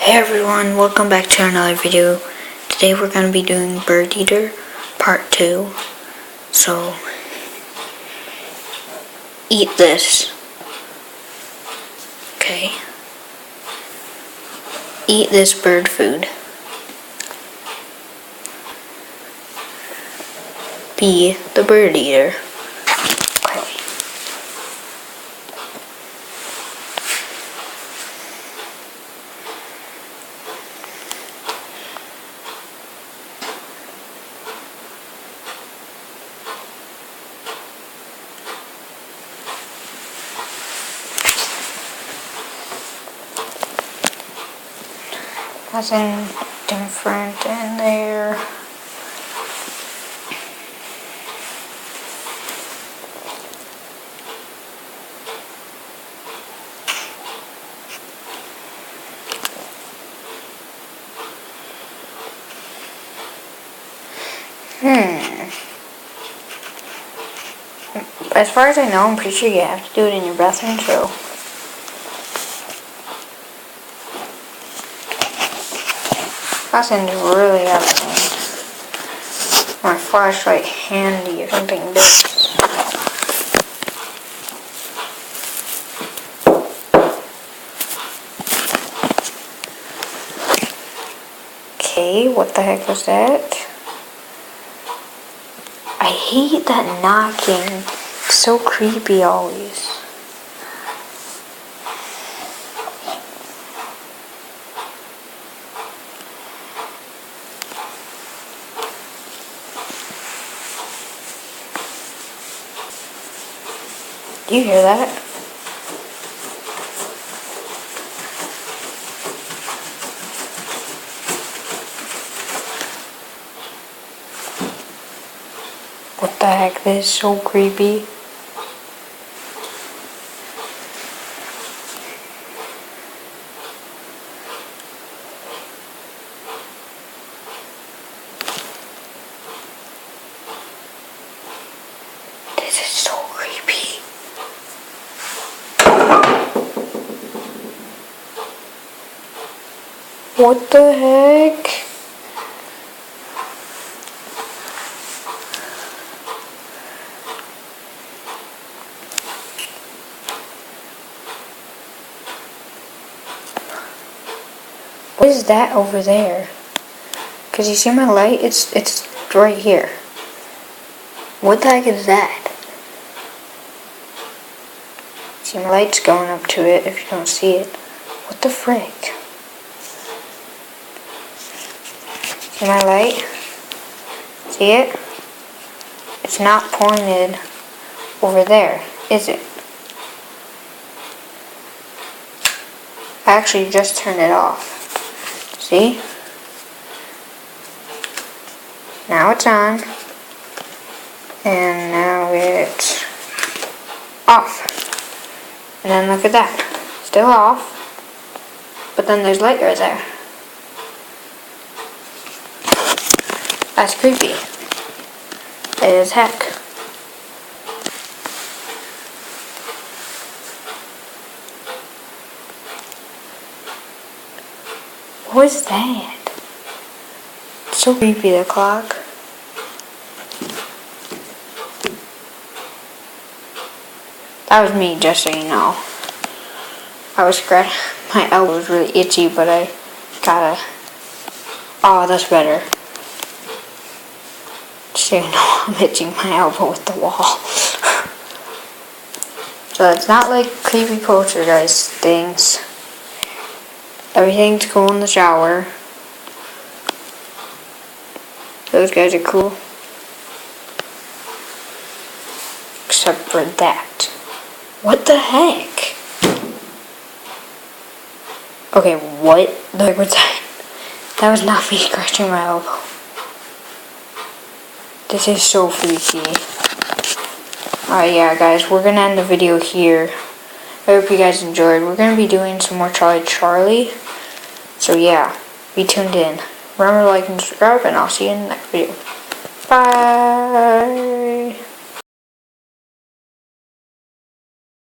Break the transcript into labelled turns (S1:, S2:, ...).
S1: Hey everyone, welcome back to another video. Today we're going to be doing Bird Eater Part 2. So, eat this. Okay. Eat this bird food. Be the bird eater. Okay. Nothing different in there. As far as I know, I'm pretty sure you have to do it in your bathroom, so. Nothing's really happening. My flashlight handy or something does. Okay, what the heck was that? I hate that knocking. It's so creepy always. Do you hear that? What the heck? This is so creepy. This is so creepy. What the heck? What is that over there? Cause you see my light? It's right here. What the heck is that? See my light's going up to it if you don't see it. What the frick? See my light? See it? It's not pointed over there, is it? I actually just turned it off. See? Now it's on. And now it's off. And then look at that. Still off. But then there's light right there. That's creepy. It is heck. What is that? It's so creepy, the clock. That was me, just so you know. I was scratching. My elbow was really itchy, but I gotta. Oh, that's better. Just so you know, I'm itching my elbow with the wall. So it's not like creepy poltergeist things. Everything's cool in the shower. Those guys are cool. Except for that. What the heck? Okay, what the heck was that? That was not me scratching my elbow. This is so freaky. Alright, yeah, guys, we're gonna end the video here. I hope you guys enjoyed. We're gonna be doing some more Charlie. So yeah, be tuned in. Remember to like and subscribe, and I'll see you in the next video. Bye!